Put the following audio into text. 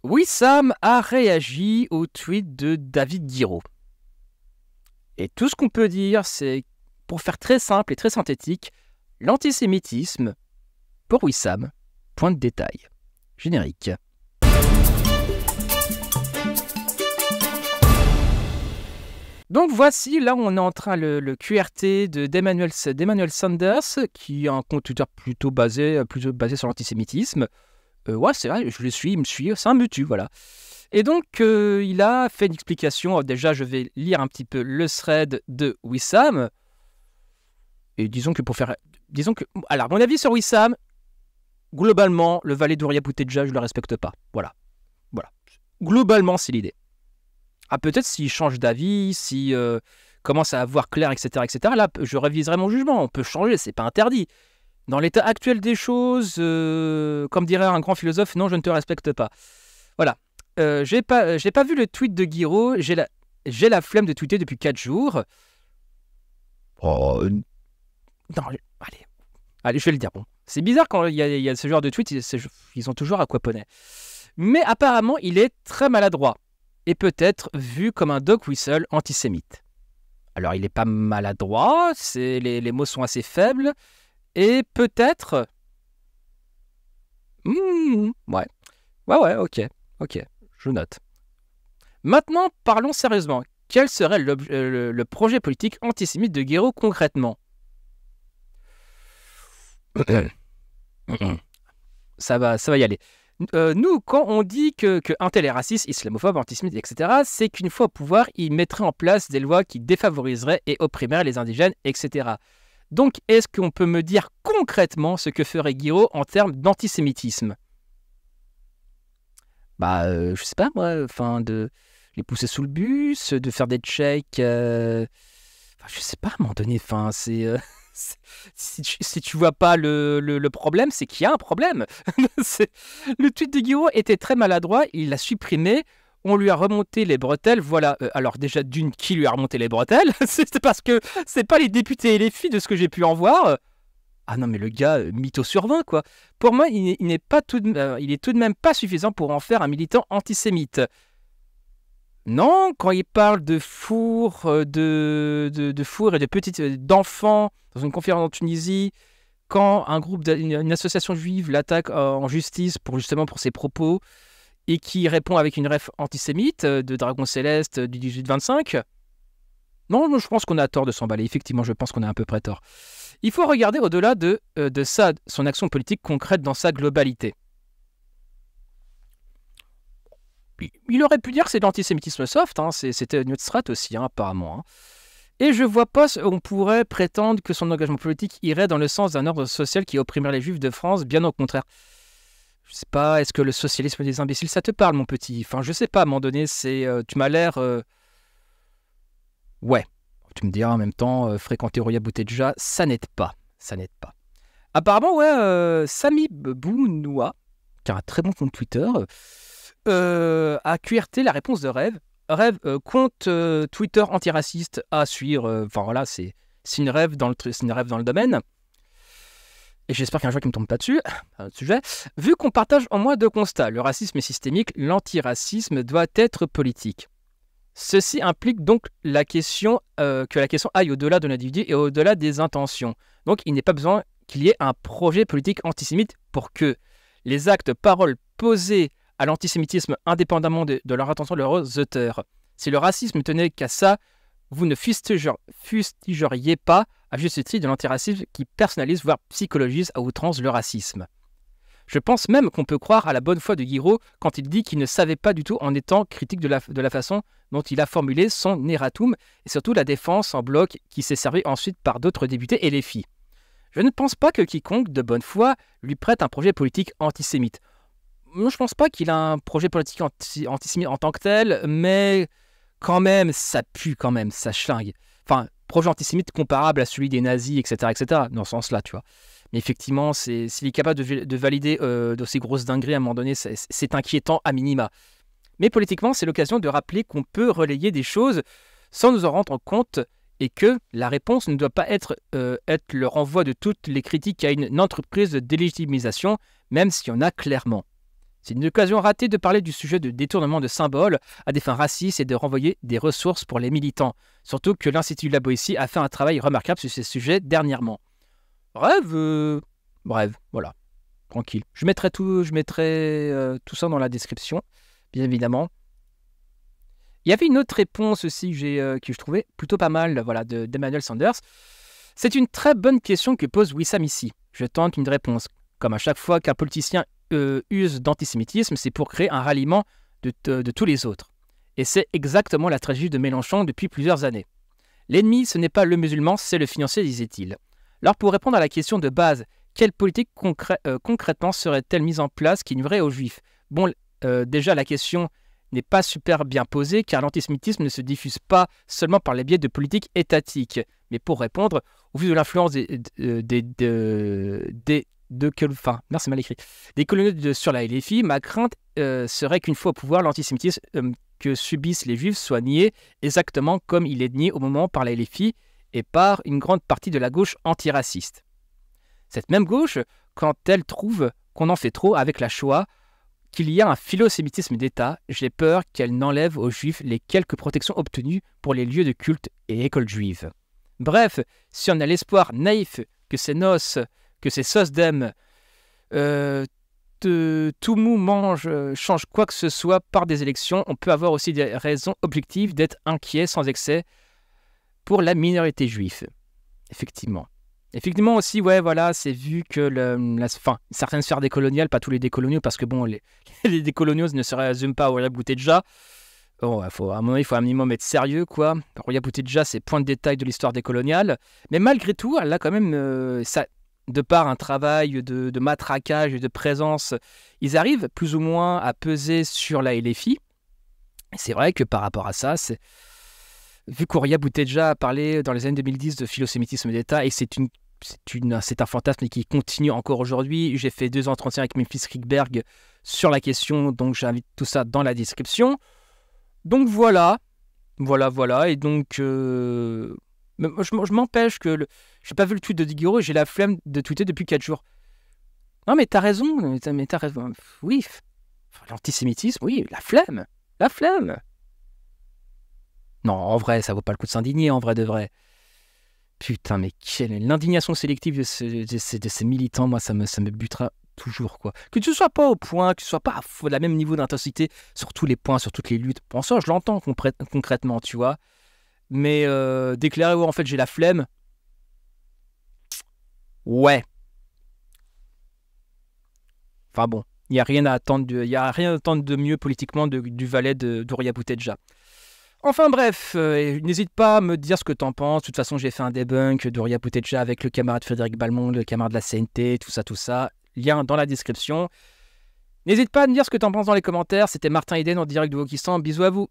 Wissam a réagi au tweet de David Guiraud. Et tout ce qu'on peut dire, c'est, pour faire très simple et très synthétique, l'antisémitisme, pour Wissam, point de détail. Générique. Donc voici, là on est en train le QRT d'Emmanuel Sanders, qui a un compte Twitter plutôt basé sur l'antisémitisme. Ouais, c'est vrai, je le suis, il me suit, c'est un mutu, voilà. Et donc, il a fait une explication. Déjà, je vais lire un petit peu le thread de Wissam. Et disons que alors, mon avis sur Wissam, globalement, le valet d'Ouria Bouteja, je ne le respecte pas. Voilà. Globalement, c'est l'idée. Ah, peut-être s'il change d'avis, s'il commence à voir clair, etc., là, je réviserai mon jugement. On peut changer, c'est pas interdit. Dans l'état actuel des choses, comme dirait un grand philosophe, non, je ne te respecte pas. Voilà. J'ai pas vu le tweet de Guiraud, j'ai la flemme de tweeter depuis 4 jours. Non, allez, je vais le dire. Bon, c'est bizarre quand il y a ce genre de tweet, ils ont toujours aquaponné. Mais apparemment, il est très maladroit et peut-être vu comme un dog whistle antisémite. Alors, il n'est pas maladroit, les mots sont assez faibles. Et peut-être... ouais, ok, je note. Maintenant, parlons sérieusement. Quel serait le projet politique antisémite de Guiraud concrètement? Ça va y aller. Nous, quand on dit qu'un tel est raciste, islamophobe, antisémite, etc., c'est qu'une fois au pouvoir, il mettrait en place des lois qui défavoriseraient et opprimeraient les indigènes, etc. Donc, est-ce qu'on peut me dire concrètement ce que ferait Guiraud en termes d'antisémitisme? Je sais pas, moi, de les pousser sous le bus, de faire des checks, je sais pas, à un moment donné, c'est... si tu vois pas le problème, c'est qu'il y a un problème. Le tweet de Guiraud était très maladroit, il l'a supprimé. On lui a remonté les bretelles, voilà. Alors déjà, d'une, qui lui a remonté les bretelles? C'est parce que c'est pas les députés et les filles de ce que j'ai pu en voir. Ah non, mais le gars, mytho sur 20, quoi. Pour moi, il est tout de même pas suffisant pour en faire un militant antisémite. Non, quand il parle de four, de four et de petites d'enfants dans une conférence en Tunisie, quand une association juive l'attaque en justice pour ses propos, et qui répond avec une ref antisémite de Dragon Céleste du 18-25. Non, je pense qu'on a tort de s'emballer. Effectivement, je pense qu'on a à peu près tort. Il faut regarder au-delà de ça, son action politique concrète dans sa globalité. Il aurait pu dire que c'est de l'antisémitisme soft, hein, c'était une autre strate aussi, hein, apparemment. Hein. Et je vois pas, on pourrait prétendre que son engagement politique irait dans le sens d'un ordre social qui opprimerait les juifs de France, bien au contraire. Je sais pas, est-ce que le socialisme des imbéciles, ça te parle, mon petit? Enfin, je sais pas, à un moment donné, tu m'as l'air... Ouais, tu me diras en même temps, fréquenter Ouria Bouteja, ça n'aide pas. Apparemment, ouais, Sami Bounoua, qui a un très bon compte Twitter, a QRT la réponse de Rêve. Rêve, compte Twitter antiraciste à suivre. Enfin voilà, c'est une rêve dans le domaine. Et j'espère qu'un jour qu'il ne me tombe pas dessus, un autre sujet. Vu qu'on partage en moins deux constats, le racisme est systémique, l'antiracisme doit être politique. Ceci implique donc que la question aille au-delà de l'individu et au-delà des intentions. Donc il n'est pas besoin qu'il y ait un projet politique antisémite pour que les actes, paroles posés à l'antisémitisme indépendamment de leur intention de leurs auteurs. Si le racisme tenait qu'à ça, vous ne fustigeriez pas à juste titre de l'antiracisme qui personnalise, voire psychologise à outrance le racisme. Je pense même qu'on peut croire à la bonne foi de Guiraud quand il dit qu'il ne savait pas du tout en étant critique de la façon dont il a formulé son erratum et surtout la défense en bloc qui s'est servi ensuite par d'autres députés et les filles. Je ne pense pas que quiconque de bonne foi lui prête un projet politique antisémite. Je ne pense pas qu'il a un projet politique antisémite en tant que tel, mais quand même, ça pue quand même, ça schlingue. Enfin, projet antisémite comparable à celui des nazis, etc., dans ce sens-là, tu vois. Mais effectivement, s'il est capable de valider d'aussi grosses dingueries à un moment donné, c'est inquiétant à minima. Mais politiquement, c'est l'occasion de rappeler qu'on peut relayer des choses sans nous en rendre compte et que la réponse ne doit pas être le renvoi de toutes les critiques à une entreprise de délégitimisation, même s'il y en a clairement. C'est une occasion ratée de parler du sujet de détournement de symboles à des fins racistes et de renvoyer des ressources pour les militants. Surtout que l'Institut de la Boétie a fait un travail remarquable sur ces sujets dernièrement. Bref, voilà. Tranquille. Je mettrai tout ça dans la description, bien évidemment. Il y avait une autre réponse aussi que je trouvais plutôt pas mal, voilà, d'Emmanuel Sanders. C'est une très bonne question que pose Wissam ici. Je tente une réponse. Comme à chaque fois qu'un politicien use d'antisémitisme, c'est pour créer un ralliement de tous les autres. Et c'est exactement la tragédie de Mélenchon depuis plusieurs années. L'ennemi, ce n'est pas le musulman, c'est le financier, disait-il. Alors pour répondre à la question de base, quelle politique concrètement serait-elle mise en place qui nuirait aux juifs? Bon, déjà la question n'est pas super bien posée car l'antisémitisme ne se diffuse pas seulement par les biais de politiques étatiques. Mais pour répondre, au vu de l'influence merci, mal écrit, des coloniaux sur la LFI, ma crainte serait qu'une fois au pouvoir, l'antisémitisme que subissent les juifs soit nié exactement comme il est nié au moment par la LFI et par une grande partie de la gauche antiraciste. Cette même gauche, quand elle trouve qu'on en fait trop avec la Shoah, qu'il y a un philosémitisme d'État, j'ai peur qu'elle n'enlève aux Juifs les quelques protections obtenues pour les lieux de culte et écoles juives. Bref, si on a l'espoir naïf que ces SOSDEM tout mou change quoi que ce soit par des élections, on peut avoir aussi des raisons objectives d'être inquiet sans excès pour la minorité juive. Effectivement. Effectivement aussi, ouais, voilà, c'est vu que certaines sphères décoloniales, pas tous les décoloniaux, parce que bon, les décoloniaux ne se résument pas à Horia Boutelja. Bon, à un moment, il faut un minimum être sérieux, quoi. Horia Boutelja, c'est point de détail de l'histoire décoloniale. Mais malgré tout, elle a quand même, de par un travail de matraquage et de présence, ils arrivent plus ou moins à peser sur la LFI. Et c'est vrai que par rapport à ça, vu qu'Horia Boutelja a parlé dans les années 2010 de philosémitisme d'État, et c'est un fantasme qui continue encore aujourd'hui. J'ai fait 2 entretiens avec Memphis Rikberg sur la question, donc j'invite tout ça dans la description. Donc voilà. Et donc, je m'empêche que j'ai pas vu le tweet de Digoro et j'ai la flemme de tweeter depuis 4 jours. Non mais t'as raison. Oui, l'antisémitisme, oui, la flemme. Non, en vrai, ça vaut pas le coup de s'indigner, en vrai de vrai. Putain, mais l'indignation sélective de ces militants, moi, ça me butera toujours, quoi. Que tu sois pas au point, que tu sois pas à la même niveau d'intensité sur tous les points, sur toutes les luttes. Bon, ça, je l'entends concrètement, tu vois. Mais déclarer, ouais, en fait, j'ai la flemme. Ouais. Enfin bon, il n'y a rien à attendre de mieux politiquement du valet d'Horia Boutelja. Enfin bref, n'hésite pas à me dire ce que t'en penses. De toute façon, j'ai fait un debunk d'Horia Boutelja avec le camarade Frédéric Balmont, le camarade de la CNT, tout ça. Lien dans la description. N'hésite pas à me dire ce que t'en penses dans les commentaires. C'était Martin Eden en direct de Wokistan. Bisous à vous.